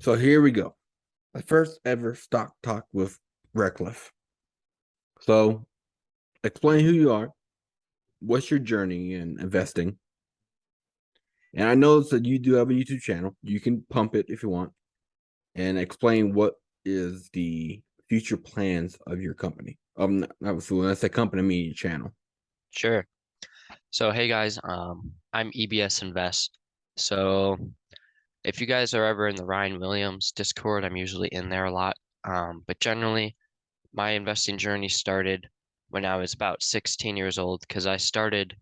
So here we go. My first ever stock talk with Redcliffe. So explain who you are, what's your journey in investing. And I noticed that you do have a YouTube channel. You can pump it if you want and explain what is the future plans of your company. Obviously, when I say company, I mean your channel. Sure. So hey guys, I'm EBS Invest. So if you guys are ever in the Ryan Williams Discord, I'm usually in there a lot. But generally, my investing journey started when I was about 16 years old because I started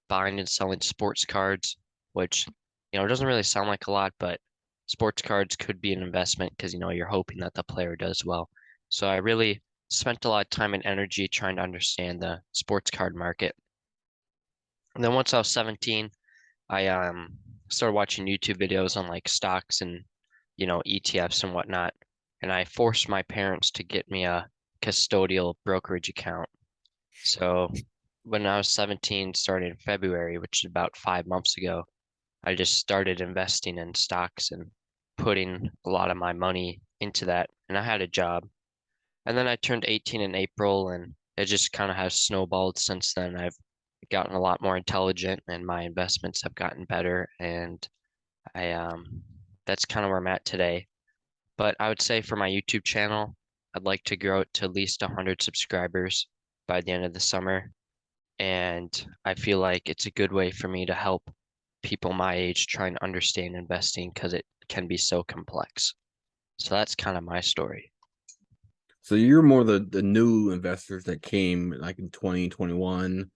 buying and selling sports cards, which, doesn't really sound like a lot, but sports cards could be an investment because, you're hoping that the player does well. So I really spent a lot of time and energy trying to understand the sports card market. And then once I was 17, I started watching YouTube videos on like stocks and ETFs and whatnot. And I forced my parents to get me a custodial brokerage account. So when I was 17, starting in February, which is about 5 months ago, I just started investing in stocks and putting a lot of my money into that. And I had a job. And then I turned 18 in April, and it just kind of has snowballed since then. I've gotten a lot more intelligent, and my investments have gotten better, and I that's kind of where I'm at today. But I would say for my YouTube channel, I'd like to grow it to at least 100 subscribers by the end of the summer, and I feel like it's a good way for me to help people my age try and understand investing because it can be so complex. So that's kind of my story. So you're more the new investors that came like in 2021,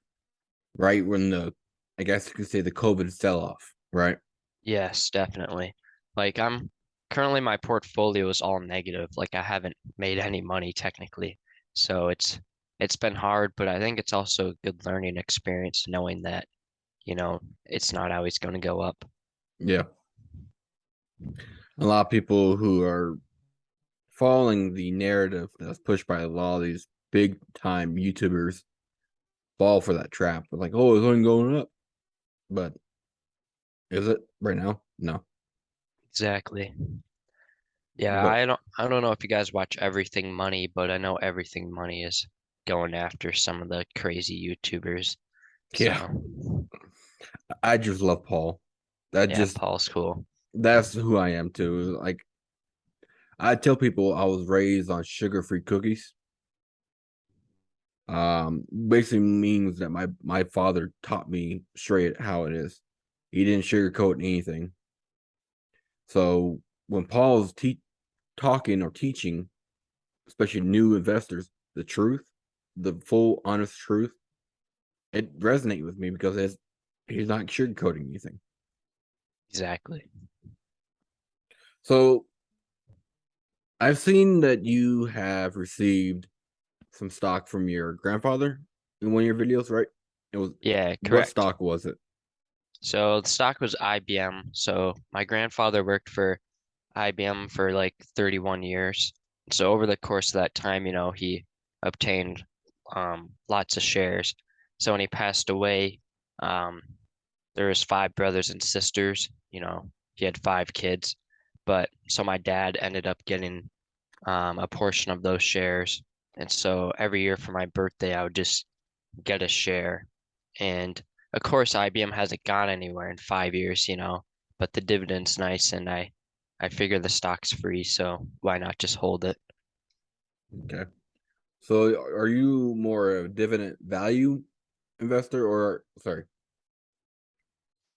right when I guess you could say the COVID sell off, right? Yes, definitely. Like I'm currently my portfolio is all negative. Like I haven't made any money technically. So it's been hard, but I think it's also a good learning experience knowing that, it's not always going to go up. Yeah. A lot of people who are following the narrative that's pushed by a lot of these big time YouTubers fall for that trap. They're like, oh, it's only going up. But is it right now? No. Exactly. Yeah, But I don't know if you guys watch Everything Money, but I know Everything Money is going after some of the crazy YouTubers. yeah, So, I just love Paul. That yeah, just Paul's cool. that's who I am too. Like I tell people I was raised on sugar-free cookies. Basically means that my father taught me straight how it is. He didn't sugarcoat anything. So when Paul's talking or teaching, especially new investors, the truth, the full honest truth, it resonates with me because he's not sugarcoating anything. Exactly. So I've seen that you have received some stock from your grandfather in one of your videos, right? It was Yeah, what correct. stock was it? So the stock was IBM. So my grandfather worked for IBM for like 31 years. So over the course of that time, he obtained lots of shares. So when he passed away, um, there was five brothers and sisters. He had five kids. But so my dad ended up getting a portion of those shares. And so every year for my birthday, I would just get a share. And of course, IBM hasn't gone anywhere in 5 years, but the dividend's nice, and I figure the stock's free, so why not just hold it? Okay. So are you more a dividend value investor or sorry,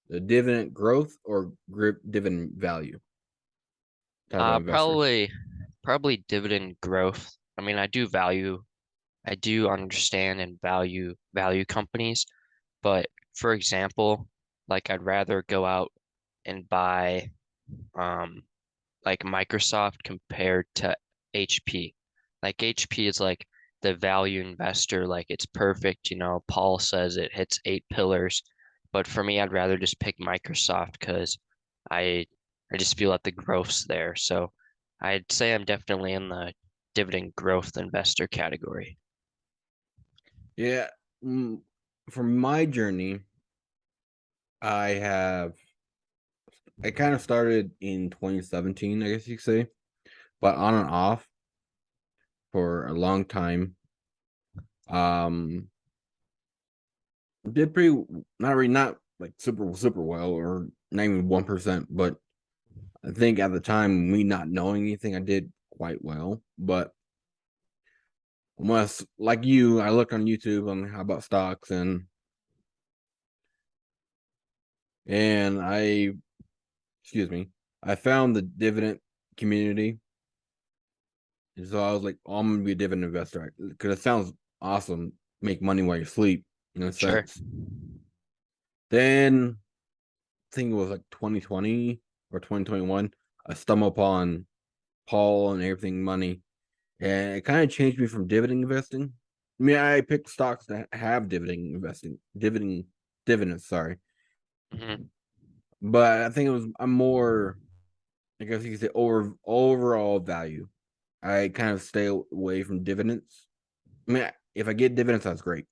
the dividend growth or dividend value type of investor? Probably dividend growth. I mean, I do understand and value companies, but for example, like I'd rather go out and buy um like Microsoft compared to HP. Like HP is like the value investor, like it's perfect, Paul says it hits 8 pillars. But for me, I'd rather just pick Microsoft because I I just feel that the growth's there. So I'd say I'm definitely in the dividend growth investor category. Yeah. mm, For my journey, I have I kind of started in 2017, I guess you could say, but on and off for a long time. Um, did pretty not really not like super well or not even 1%, but I think at the time me not knowing anything, I did quite well. But unless like you, I looked on YouTube on how about stocks and I excuse me, I found the dividend community. And so I was like, oh, I'm gonna be a dividend investor because it sounds awesome. Make money while you sleep, in a Sure. sense. Then I think it was like 2020 or 2021. I stumbled upon Paul and everything money, and it kind of changed me from dividend investing. I mean, I picked stocks that have dividend investing, dividends. Sorry, Hmm. but I think I'm more, I guess you could say, overall value. I kind of stay away from dividends. I mean, if I get dividends, that's great.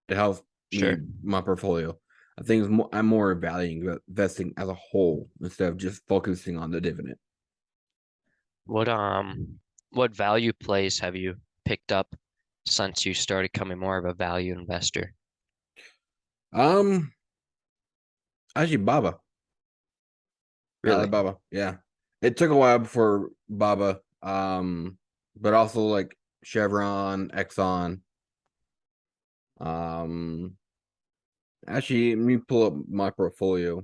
It helps Sure. me my portfolio. I think I'm more valuing investing as a whole instead of just focusing on the dividend. What value plays have you picked up since you started becoming more of a value investor? Um, Actually, Baba, Really? Alibaba, yeah. It took a while before Baba, but also like Chevron, Exxon. Um, Actually, let me pull up my portfolio.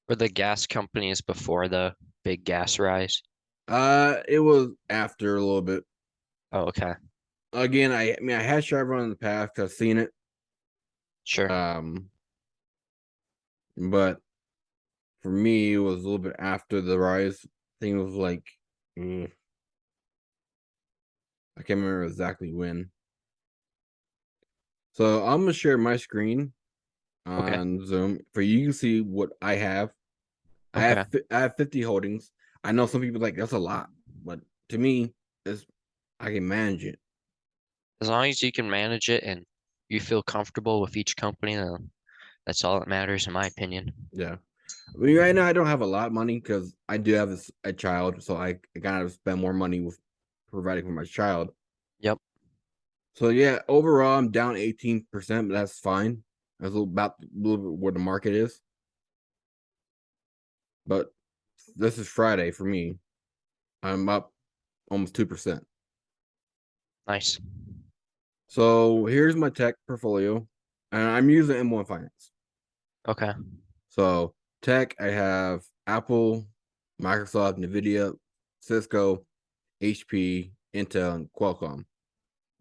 Were the gas companies before the big gas rise? It was after a little bit. Oh, okay. Again, I mean, I had Chevron in the past. I've seen it. Sure. Um, but for me, it was a little bit after the rise. I think it was like, mm, I can't remember exactly when. So I'm gonna share my screen Okay. on Zoom for you to see what I have. Okay. I have 50 holdings. I know some people like that's a lot, but to me, it's I can manage it. As long as you can manage it and you feel comfortable with each company, then that's all that matters, in my opinion. Yeah. I mean, right now I don't have a lot of money because I do have a child, so I kind of spend more money with providing for my child. Yep. So yeah, overall I'm down 18%, but that's fine. That's about a little bit where the market is. But this is Friday for me. I'm up almost 2%. Nice. So here's my tech portfolio, and I'm using M1 Finance. Okay. So tech, I have Apple, Microsoft, Nvidia, Cisco, HP, Intel, and Qualcomm.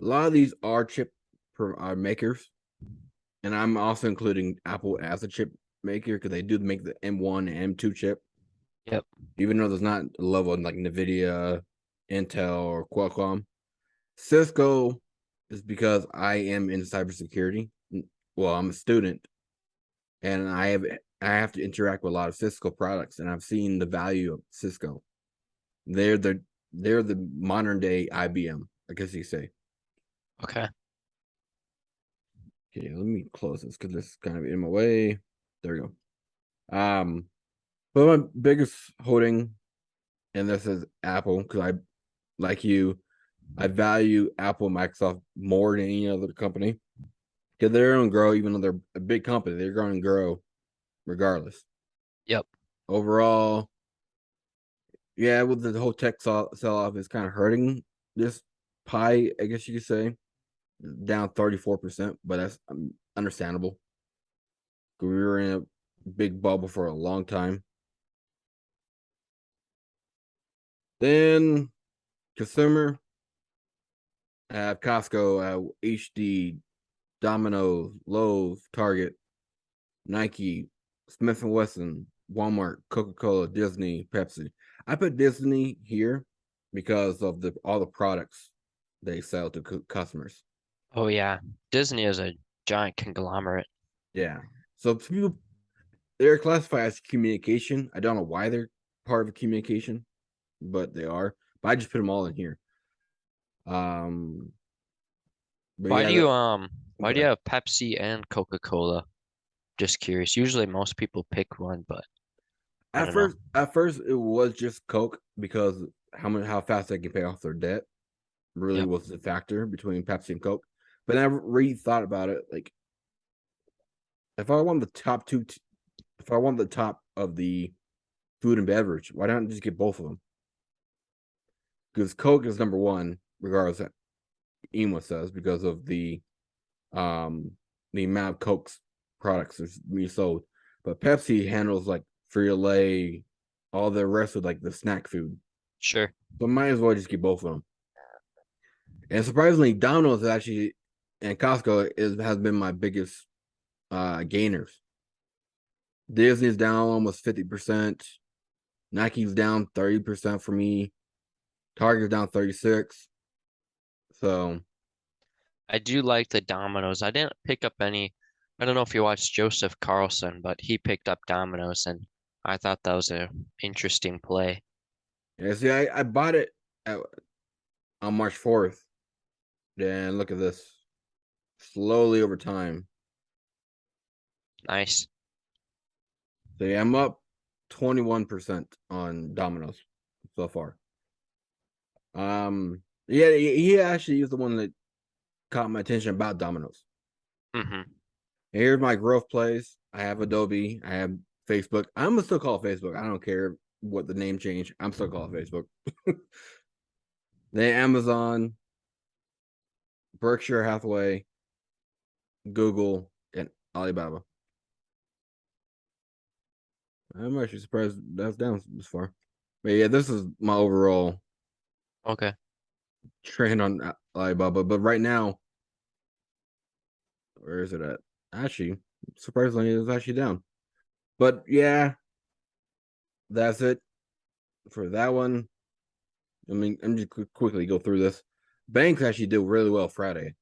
A lot of these are chip makers, and I'm also including Apple as a chip maker because they do make the M1 and M2 chip. Yep. Even though there's not a level like Nvidia, Intel, or Qualcomm. Cisco is because I am in cybersecurity. Well, I'm a student, and I have to interact with a lot of Cisco products, and I've seen the value of Cisco. They're the they're the modern day IBM, I guess you say. Okay. Okay, let me close this because this is kind of in my way. There we go. But my biggest holding, and this is Apple, because I like you, I value Apple and Microsoft more than any other company because they're going to grow, even though they're a big company. They're going to grow regardless. Yep. Overall, yeah, with the whole tech sell off is kind of hurting this pie, I guess you could say, down 34%, but that's understandable. We were in a big bubble for a long time. Then consumer, I have Costco, I have HD, Domino's, Lowe's, Target, Nike, Smith and Wesson, Walmart, Coca-Cola, Disney, Pepsi. I put Disney here because of the all the products they sell to customers. Oh yeah. Disney is a giant conglomerate. Yeah. So people they're classified as communication. I don't know why they're part of communication, but they are. But I just put them all in here. Um, but Why yeah, do you why go do you ahead. have Pepsi and Coca-Cola? Just curious. Usually most people pick one, but I don't know. At first, it was just Coke because how fast they can pay off their debt really Yep, was the factor between Pepsi and Coke. But I really thought about it. Like, if I want the top two, if I want the top of the food and beverage, why not just get both of them? Because Coke is number one, regardless of what Emo says, because of um the amount of Coke's products that's being sold. But Pepsi handles like Frito-Lay, all the rest of like the snack food. sure. So might as well just get both of them. And surprisingly, Domino's actually and Costco has been my biggest gainers. Disney's down almost 50%. Nike's down 30% for me. Target's down 36. So I do like the Domino's. I didn't pick up any. I don't know if you watched Joseph Carlson, but he picked up Domino's, and I thought that was a interesting play. yeah, see, I bought it at, on March 4th. Then look at this. Slowly over time. Nice. So yeah, I'm up 21% on Domino's so far. Yeah, he actually is the one that caught my attention about Domino's. Hmm. Here's my growth plays. I have Adobe. I have Facebook. I'm gonna still call it Facebook. I don't care what the name change. I'm still calling it Facebook. Then Amazon, Berkshire Hathaway, Google, and Alibaba. I'm actually surprised that's down this far. But yeah, this is my overall Okay. trend on Alibaba. But right now, where is it at? Actually, surprisingly, it's actually down. But yeah, that's it for that one. I mean, I'm just quickly go through this. Banks actually did really well Friday,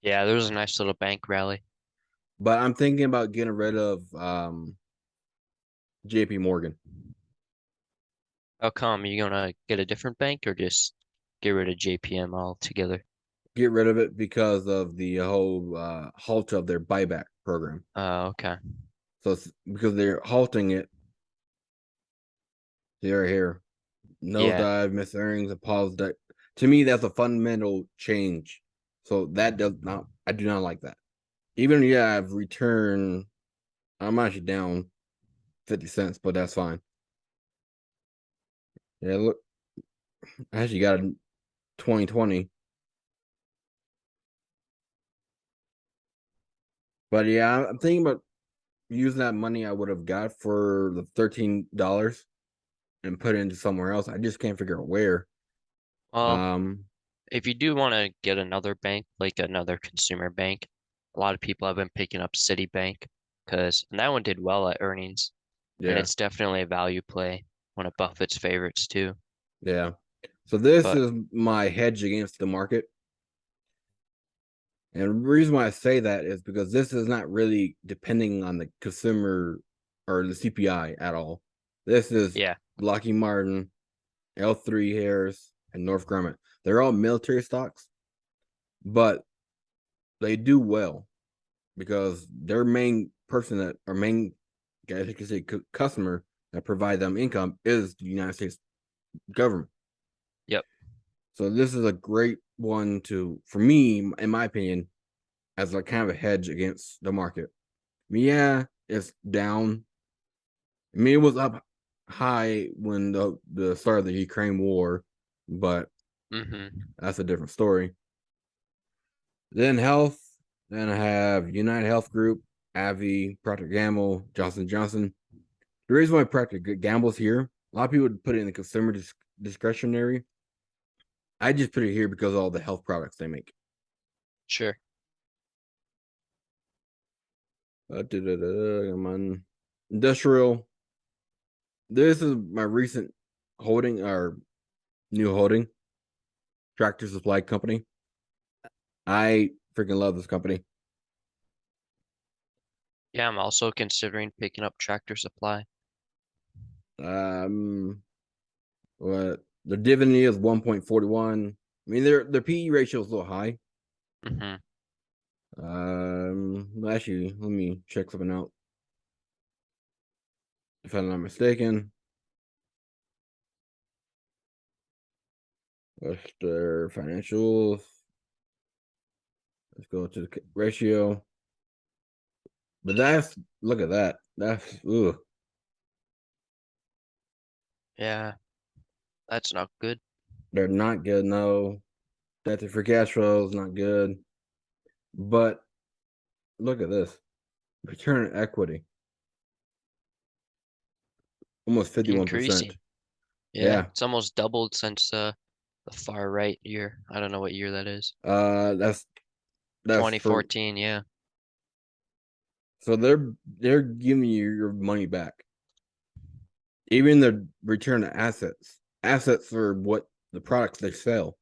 Yeah, there was a nice little bank rally. but I'm thinking about getting rid of JP Morgan. How come? You gonna get a different bank or just get rid of JPM altogether? Get rid of it because of the whole halt of their buyback program. Okay. So it's because they're halting it, they're here. Yeah, Nosedive, miss earnings, a pause that to me that's a fundamental change. So that does not I do not like that. Even yeah, I've returned I'm actually down 50 cents, but that's fine. Yeah, look, I actually got a 2020. But yeah, I'm thinking about using that money I would have got for the $13 and put it into somewhere else. I just can't figure out where. well, Um, if you do want to get another bank, like another consumer bank, a lot of people have been picking up Citibank because and that one did well at earnings, and yeah, it's definitely a value play, one of Buffett's favorites too. yeah. So this But is my hedge against the market. And the reason why I say that is because this is not really depending on the consumer or the CPI at all. This is yeah, Lockheed Martin, L3 Harris, and North Grumman. They're all military stocks, but they do well because their main person that or main, I think you say customer that provide them income is the United States government. yep. So this is a great one to, for me, in my opinion, as a kind of a hedge against the market. I mean, yeah, it's down. I mean, it was up high when the start of the Ukraine war, but Hmm. that's a different story. Then health. Then I have United Health Group, Avi, Procter Gamble, Johnson Johnson. The reason why Procter Gamble's here, a lot of people would put it in the consumer discretionary. I just put it here because of all the health products they make. Sure. Come on. Industrial. This is my recent holding or new holding, Tractor Supply Company. I freaking love this company. Yeah, I'm also considering picking up Tractor Supply. Um, what the dividend is 1.41. I mean, their PE ratio is a little high. Hmm. Actually, let me check something out. if I'm not mistaken. What's their financials? Let's go to the ratio. But that's look at that. That's ooh, Yeah, that's not good. they're not good. No, that's the free cash flow is not good. But look at this return on equity, almost 51%. Increasing. Yeah, Yeah, it's almost doubled since the far right year. I don't know what year that is. that's for 2014, yeah. so they're giving you your money back. Even the return on assets, assets are what the products they sell.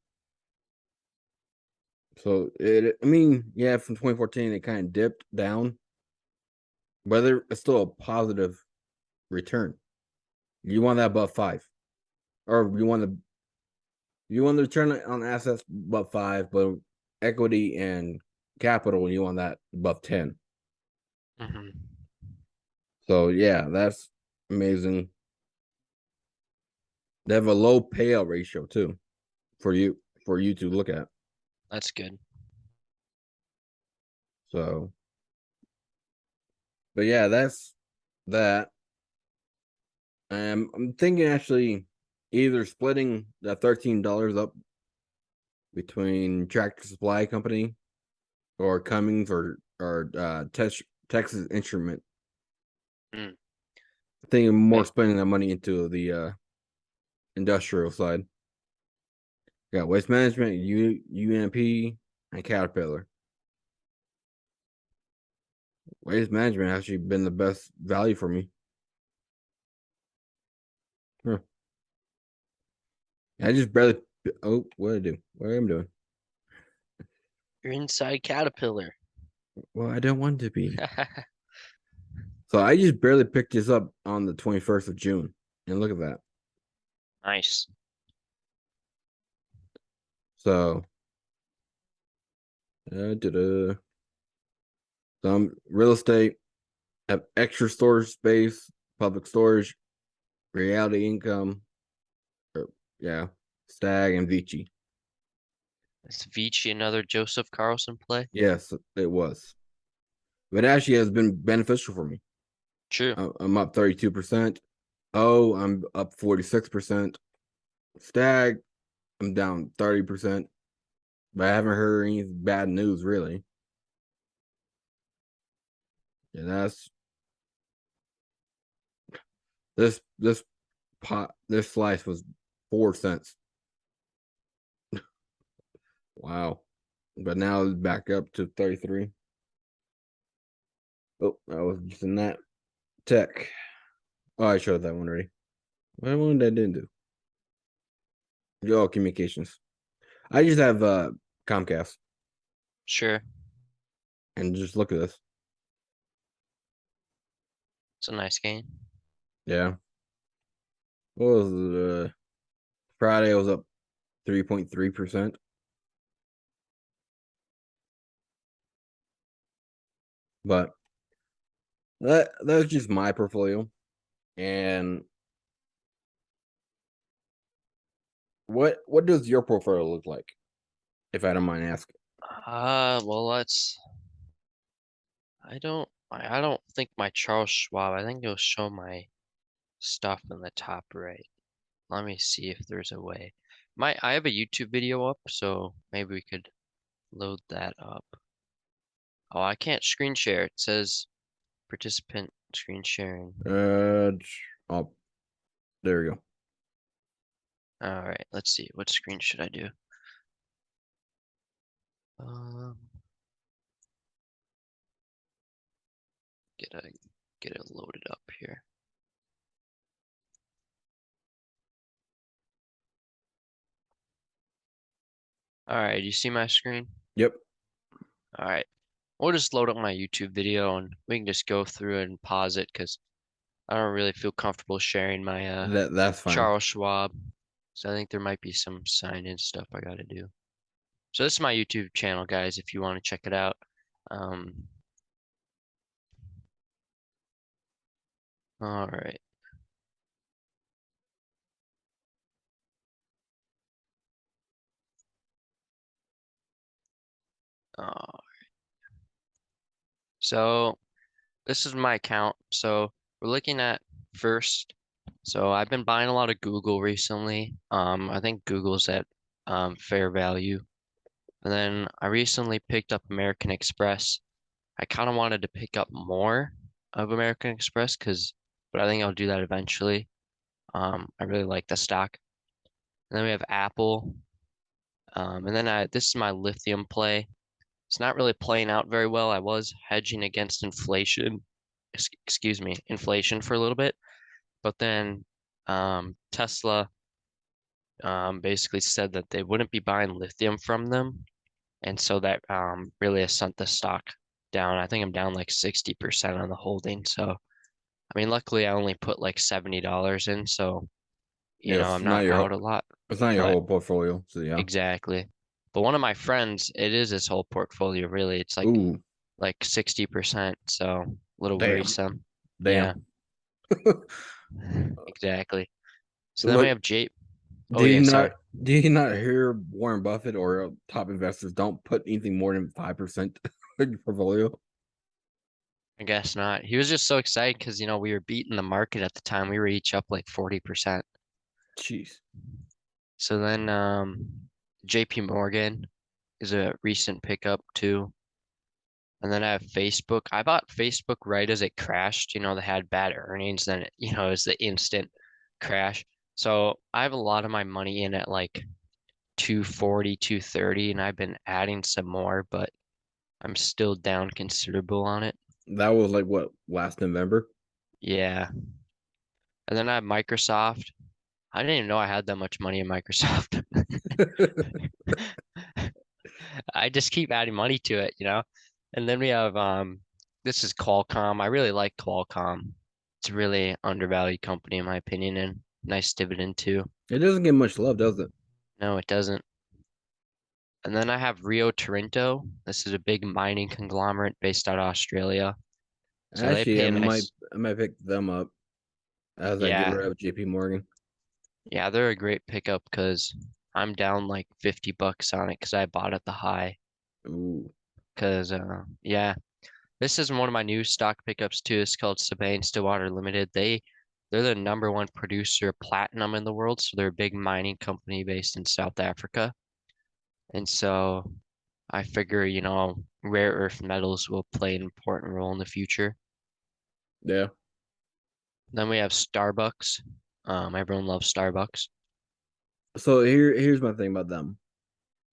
So I mean, yeah, from 2014 it kind of dipped down, but it's still a positive return. You want that above 5, or you want the return on assets above 5, but equity and capital you want that above 10. Hmm. So yeah, that's amazing. They have a low payout ratio too for you to look at. That's good. So, but yeah, that's that. I'm thinking actually either splitting that $13 up between Tractor Supply Company or Cummings or Texas Instrument. Mm. I think I'm more Hey, spending that money into the industrial side. Got Waste Management, UNP, and Caterpillar. Waste Management has actually been the best value for me. Huh. I just barely. Oh, what did I do? What am I doing? you're inside Caterpillar. Well, I don't want to be. So I just barely picked this up on the 21st of June, and look at that. Nice. So, some real estate have extra storage space, public storage, reality income, or, yeah, Stag and Vici. Is Vici another Joseph Carlson play? Yes, it was. But actually has been beneficial for me. True. I'm up 32%. Oh, I'm up 46%. Stag, I'm down 30%. But I haven't heard any bad news really. Yeah, that's this pot this slice was 4 cents. Wow. But now it's back up to 33. Oh, I was just in that tech. Oh, I showed that one already. What one did I didn't do? Oh, communications. I just have Comcast Sure. and just look at this. It's a nice game. Yeah. What was Friday was up 3.3%. But that's just my portfolio. And what does your portfolio look like, if I don't mind asking? Well, I don't think my Charles Schwab, I think it'll show my stuff in the top right. Let me see if there's a way. I have a YouTube video up, so maybe we could load that up. Oh, I can't screen share. It says participant screen sharing. Uh, oh, there we go. All right, let's see. What screen should I do? Um, get a get it loaded up here. All right, you see my screen? Yep, All right, we'll just load up my YouTube video and we can just go through it and pause it because I don't really feel comfortable sharing my that's fine. Charles Schwab. So I think there might be some sign in stuff I gotta do. So this is my YouTube channel, guys, if you want to check it out. Um, all right. Uh, so this is my account. So we're looking at first. So I've been buying a lot of Google recently. I think Google's at fair value. And then I recently picked up American Express. I kind of wanted to pick up more of American Express but I think I'll do that eventually. I really like the stock. And then we have Apple. And then this is my lithium play. It's not really playing out very well. I was hedging against inflation, excuse me, inflation for a little bit, but then Tesla basically said that they wouldn't be buying lithium from them, and so that really has sent the stock down. I think I'm down like 60% on the holding. So, I mean, luckily I only put like $70 in, so Yes, I'm not not your out a lot, it's not your but whole portfolio. So yeah. exactly. But one of my friends, it is his whole portfolio, really. It's Ooh, like 60%, so a little damn, worrisome. damn. Yeah, exactly. So then we Look, have Jake. do Oh you yeah, not sorry. do you not hear Warren Buffett or top investors don't put anything more than 5% in your portfolio? I guess not. He was just so excited because, we were beating the market at the time. We were each up like 40%. Jeez. So then JP Morgan is a recent pickup too. And then I have Facebook. I bought Facebook right as it crashed. They had bad earnings, then it was the instant crash. So I have a lot of my money in at like 240, 230, and I've been adding some more, but I'm still down considerable on it. That was like what, last November? Yeah. And then I have Microsoft. I didn't even know I had that much money in Microsoft. I just keep adding money to it. And then we have this is Qualcomm. I really like Qualcomm. It's a really undervalued company in my opinion and nice dividend too. It doesn't get much love, does it? No, it doesn't. And then I have Rio Tinto. This is a big mining conglomerate based out of Australia. So they Actually, pay a nice, I might pick them up as I get yeah, rid of JP Morgan. yeah, they're a great pickup because I'm down like $50 on it because I bought at the high. Ooh. Because yeah, this is one of my new stock pickups too. It's called Stillwater Limited. They're the number one producer of platinum in the world, so they're a big mining company based in South Africa. And so I figure, rare earth metals will play an important role in the future. Yeah. Then we have Starbucks. Everyone loves Starbucks. So here's my thing about them.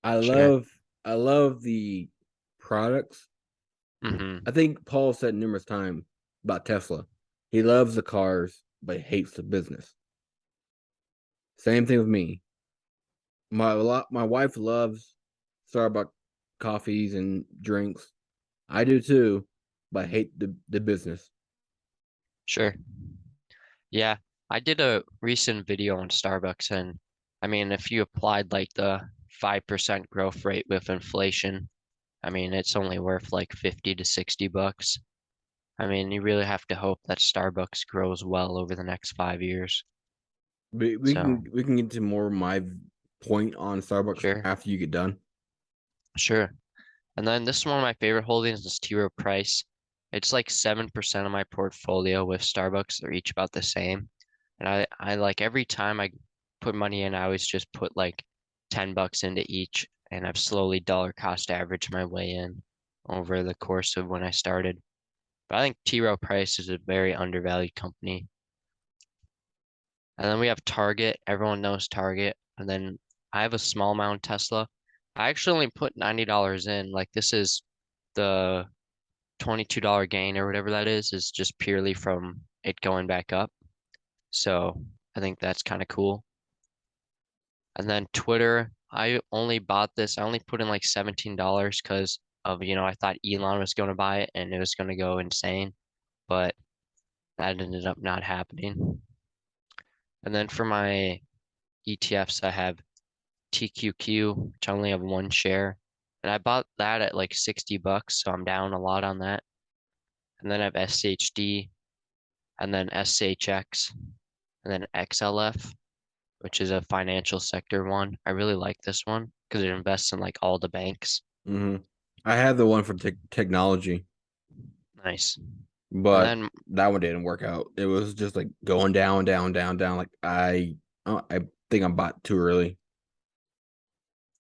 I Sure. love I love the products. I Hmm. think Paul said numerous times about Tesla. He loves the cars, but hates the business. Same thing with me. My wife loves Starbucks coffees and drinks. I do too, but I hate the business. Sure. Yeah. I did a recent video on Starbucks, and I mean, if you applied like the 5% growth rate with inflation, I mean, it's only worth like 50 to $60. I mean, you really have to hope that Starbucks grows well over the next 5 years. So, We can get to more of my point on Starbucks sure, after you get done. sure. And then this is one of my favorite holdings is T. Rowe Price. It's like 7% of my portfolio with Starbucks. They're each about the same. And I like every time I put money in, I always just put like $10 into each. And I've slowly dollar cost averaged my way in over the course of when I started. But I think T. Rowe Price is a very undervalued company. And then we have Target. Everyone knows Target. And then I have a small amount of Tesla. I actually only put $90 in. Like this is the $22 gain or whatever that is just purely from it going back up. So I think that's kind of cool. And then Twitter, I only bought this. I only put in like $17 because I thought Elon was going to buy it and it was going to go insane, but that ended up not happening. And then for my ETFs, I have TQQ, which I only have one share. And I bought that at like $60, so I'm down a lot on that. And then I have SHD, and then SHX, and then XLF, which is a financial sector one. I really like this one because it invests in like all the banks. Hmm. I had the one for technology, Nice. And but then that one didn't work out. It was just like going down, down, down, down. Like I think I bought too early.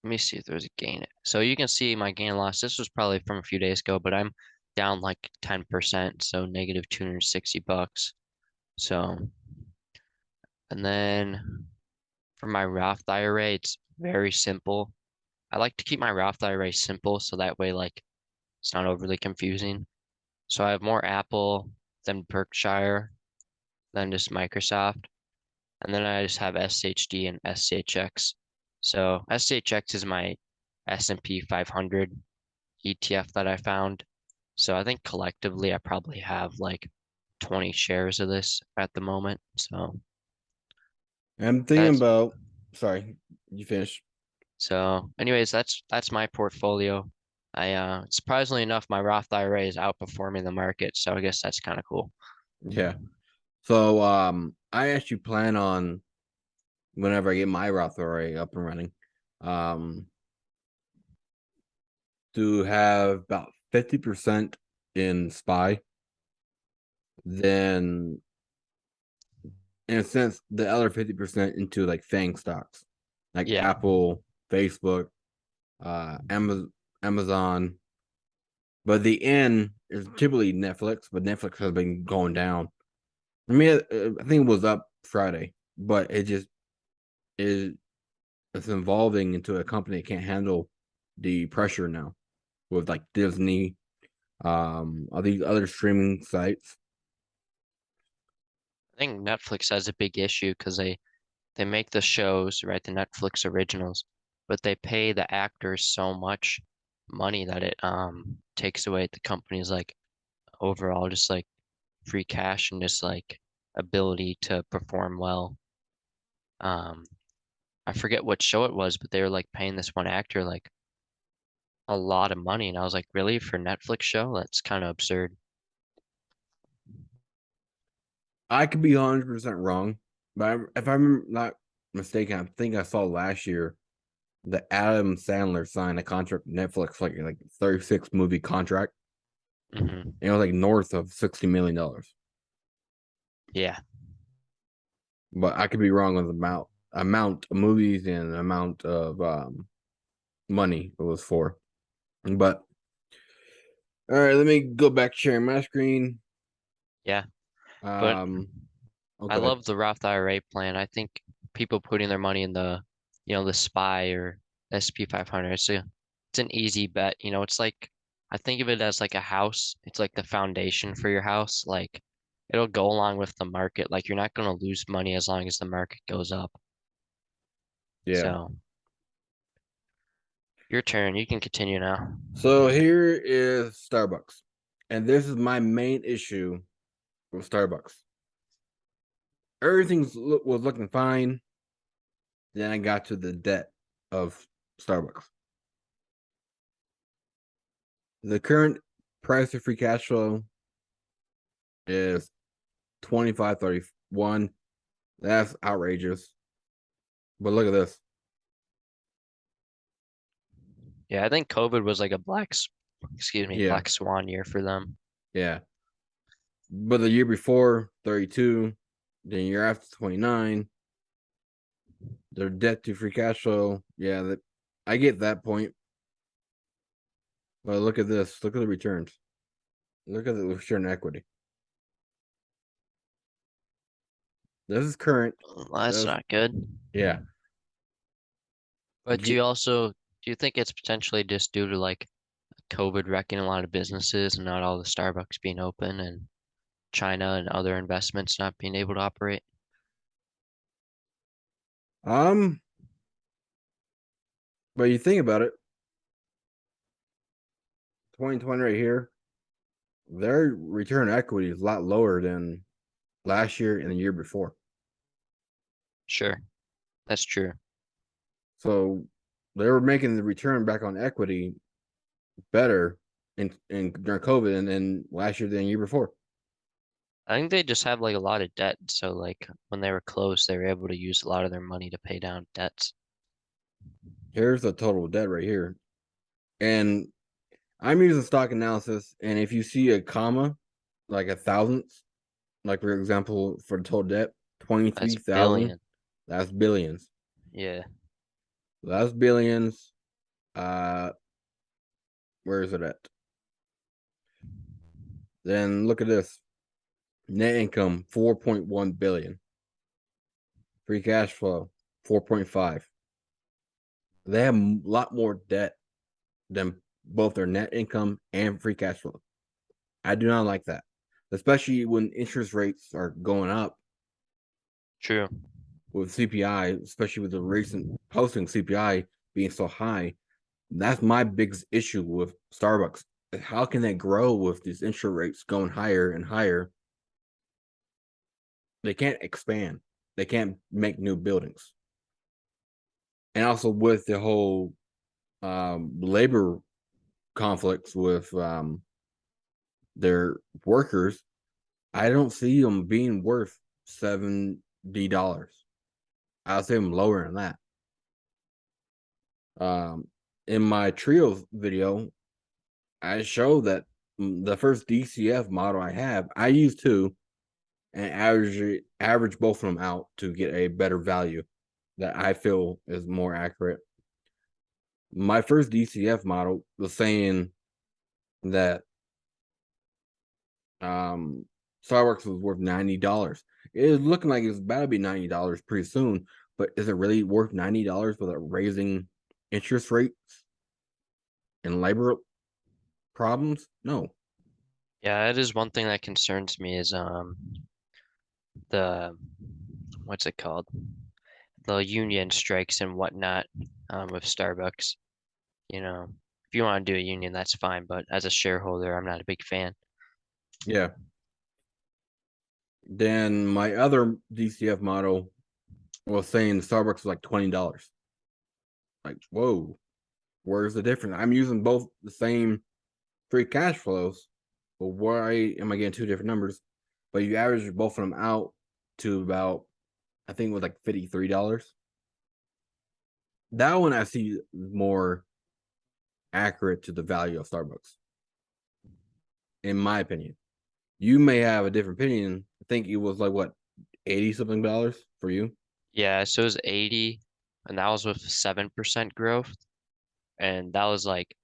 let me see if there's a gain. So you can see my gain loss. This was probably from a few days ago, but I'm down like 10%, so negative 260 bucks. So, and then for my Roth IRA, it's very simple. I like to keep my Roth IRA simple so that way like it's not overly confusing. So I have more Apple than Berkshire than just Microsoft. And then I just have SHD and SHX. So SHX is my S&P 500 ETF that I found. So I think collectively I probably have like 20 shares of this at the moment. So I'm thinking that's about. Sorry, you finish. anyways, that's my portfolio. I surprisingly enough, my Roth IRA is outperforming the market, so I guess that's kind of cool. Yeah. So I actually plan on whenever I get my Roth IRA up and running, um, to have about 50% in SPY, then in a sense the other 50% into like FANG stocks, like Yeah, Apple, Facebook, Amazon. But the end is typically Netflix, but Netflix has been going down. I mean, I think it was up Friday, but it just is it's evolving into a company that can't handle the pressure now with like Disney, all these other streaming sites. I think Netflix has a big issue because they make the shows, right, the Netflix originals, but they pay the actors so much money that it takes away the company's like overall just like free cash and just like ability to perform well. Um, I forget what show it was, but they were like paying this one actor like a lot of money, and I was like, really for a Netflix show? That's kind of absurd. I could be 100% wrong, but if I'm not mistaken, I think I saw last year that Adam Sandler signed a contract with Netflix, like 36 movie contract, Hmm. and it was like north of $60 million. Yeah, But I could be wrong on the amount of movies and amount of money it was for. But all right, let me go back sharing my screen. yeah, but Um, I okay, love the Roth IRA plan. I think people putting their money in the SPY or SP 500, it's an easy bet. It's like I think of it as like a house. It's like the foundation for your house. Like it'll go along with the market. Like you're not going to lose money as long as the market goes up. yeah. So your turn. You can continue now. So here is Starbucks, and this is my main issue with Starbucks. Was looking fine. Then I got to the debt of Starbucks. The current price of free cash flow is 25.31. That's outrageous. But look at this. Yeah, I think COVID was like Yeah, black swan year for them. yeah. But the year before, 32. Then year after, 29. Their debt to free cash flow. Yeah, I get that point. But look at this. Look at the returns. Look at the return equity. This is current. Well, that's That's not good. yeah. But do you think it's potentially just due to like COVID wrecking a lot of businesses and not all the Starbucks being open and China and other investments not being able to operate? Um, but you think about it, 2020 right here, their return equity is a lot lower than last year and the year before. Sure, that's true. So they were making the return back on equity better in during COVID and then last year than the year before. I think they just have like a lot of debt, so like when they were closed, they were able to use a lot of their money to pay down debts. Here's the total debt right here. And I'm using stock analysis, and if you see a comma, like a thousandth, like for example, for total debt, That's 23,000, billion. that's billions. Yeah, That's billions. Uh, where is it at? Then look at this. Net income 4.1 billion. Free cash flow 4.5. They have a lot more debt than both their net income and free cash flow. I do not like that, especially when interest rates are going up true. with CPI, especially with the recent posting CPI being so high. That's my biggest issue with Starbucks. How can they grow with these interest rates going higher and higher? They can't expand. They can't make new buildings. And also with the whole labor conflicts with their workers, I don't see them being worth $70. I'll say them lower than that. In my trios video, I show that the first DCF model I have, I use two and average both of them out to get a better value that I feel is more accurate. My first DCF model was saying that um Starbucks was worth $90. It is looking like it's about to be $90 pretty soon, but is it really worth $90 without raising interest rates and labor problems? No. Yeah, it is one thing that concerns me is the what's it called? The union strikes and whatnot with Starbucks. You know, if you want to do a union, that's fine, but as a shareholder, I'm not a big fan. Yeah. Then my other DCF model was saying Starbucks was like $20. Like, whoa, where's the difference? I'm using both the same free cash flows, but why am I getting two different numbers? But you average both of them out to about, I think it was like $53. That one I see more accurate to the value of Starbucks, in my opinion. You may have a different opinion. I think it was like what, 80 something dollars for you. Yeah, so it was 80, and that was with 7% growth, and that was like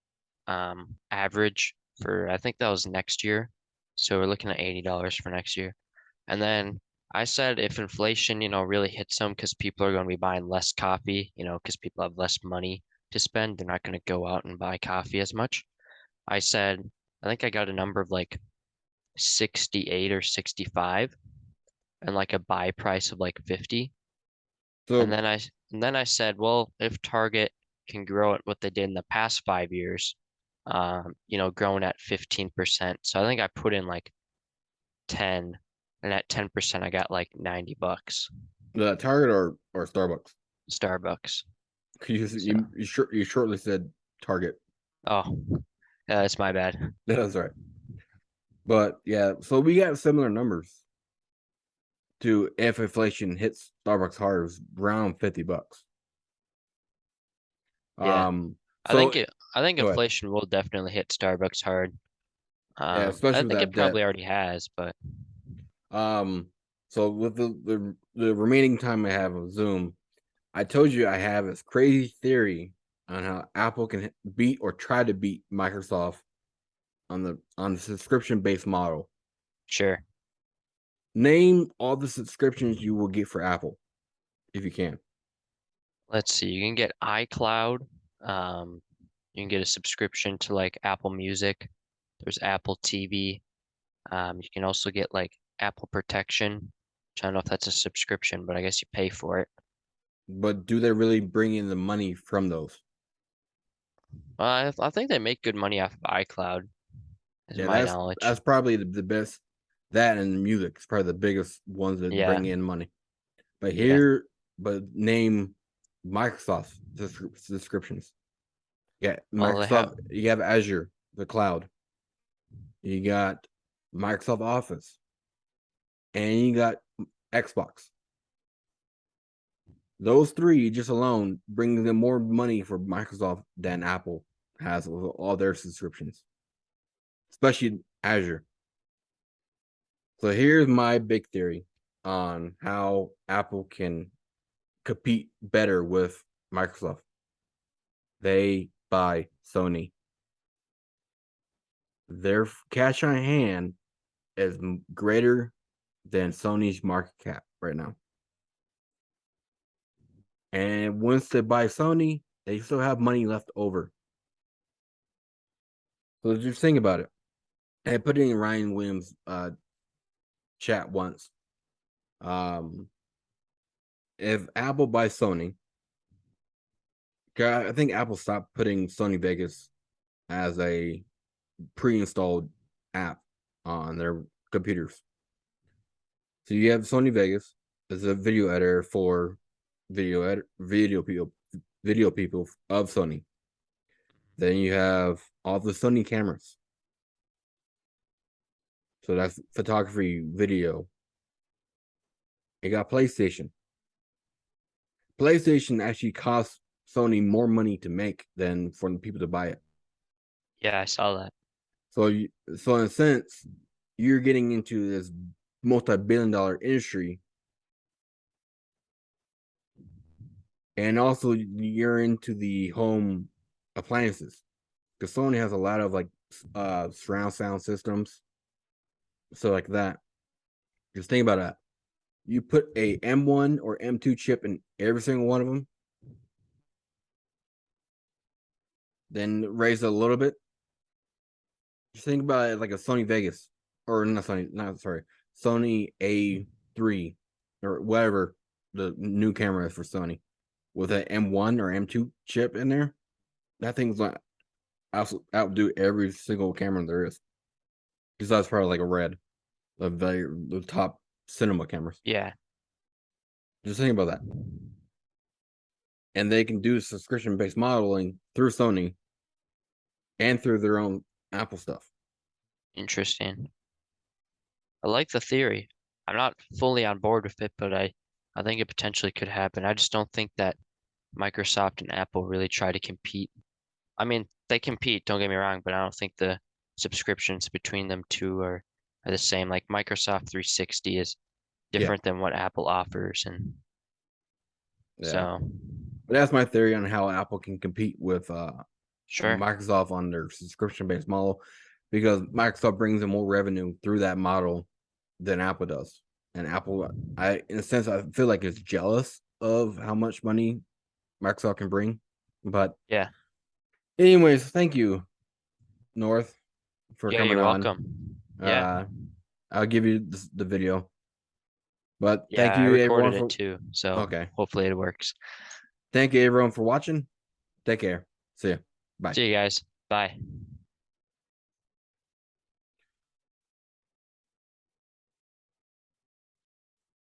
average for I think that was next year. So we're looking at $80 for next year. And then I said if inflation, really hits them because people are going to be buying less coffee, because people have less money to spend, they're not going to go out and buy coffee as much. I said, I think I got a number of like 68 or 65 and like a buy price of like 50. And So then I said, well, if Target can grow at what they did in the past 5 years, growing at 15%. So I think I put in like 10, and at 10% I got like $90. the Target or Starbucks? Starbucks. So, You shortly said Target. oh, yeah, that's my bad. That's right. But yeah, so we got similar numbers to if inflation hits Starbucks hard, it was around $50. Yeah, I So think it. I think go ahead. inflation will definitely hit Starbucks hard. Yeah, I especially with think it that debt. probably already has, but Um, so with the remaining time I have of Zoom, I told you I have this crazy theory on how Apple can beat or try to beat Microsoft on the subscription based model. sure. Name all the subscriptions you will get for Apple if you can. Let's see. You can get iCloud. Um, you can get a subscription to like Apple Music. There's Apple TV. You can also get like Apple Protection, which I don't know if that's a subscription, but I guess you pay for it. But do they really bring in the money from those? I think they make good money off of iCloud, is Yeah, my that's knowledge. probably the best. That and music is probably the biggest ones that Yeah, bring in money. But yeah. here, but name Microsoft subscriptions. Yeah, Well, they have, Microsoft. You have Azure, the cloud. You got Microsoft Office, and you got Xbox. Those three just alone bring them more money for Microsoft than Apple. has with all their subscriptions, especially Azure. So here's my big theory on how Apple can compete better with Microsoft. They buy Sony. Their cash on hand is greater than Sony's market cap right now. And once they buy Sony, they still have money left over. So just think about it. And I put it in Ryan Williams' chat once. Um, if Apple buys Sony, I think Apple stopped putting Sony Vegas as a pre-installed app on their computers. So you have Sony Vegas as a video editor for video people of Sony. Then you have all the Sony cameras. So that's photography, video. You got PlayStation. PlayStation actually costs Sony more money to make than for the people to buy it. Yeah, I saw that. So in a sense, you're getting into this multi-billion-dollar industry, and also you're into the home appliances because Sony has a lot of like surround sound systems, so like that. Just think about that. You put a M1 or M2 chip in every single one of them, then raise it a little bit. Just think about it like a Sony Vegas, or not Sony, not sorry, Sony A3 or whatever the new camera is for Sony with an M1 or M2 chip in there. That thing's like outdo every single camera there is. Because that's probably like a red, the top cinema cameras. Yeah, Just think about that. And they can do subscription based modeling through Sony and through their own Apple stuff. interesting. I like the theory. I'm not fully on board with it, but I think it potentially could happen. I just don't think that Microsoft and Apple really try to compete. I mean, they compete, don't get me wrong, but I don't think the subscriptions between them two are the same. Like Microsoft 360 is Yeah, different than what Apple offers, and yeah. so But that's my theory on how Apple can compete with sure. Microsoft on their subscription based model, because Microsoft brings in more revenue through that model than Apple does. And Apple, in a sense, I feel like it's jealous of how much money Microsoft can bring. But Yeah. anyways, thank you, North, for Yeah, coming you're on. welcome. Yeah. Uh, I'll give you the video. But Yeah, thank I you recorded everyone it for too, so okay. hopefully it works. Thank you everyone for watching. Take care. See ya. Bye. See you guys. Bye.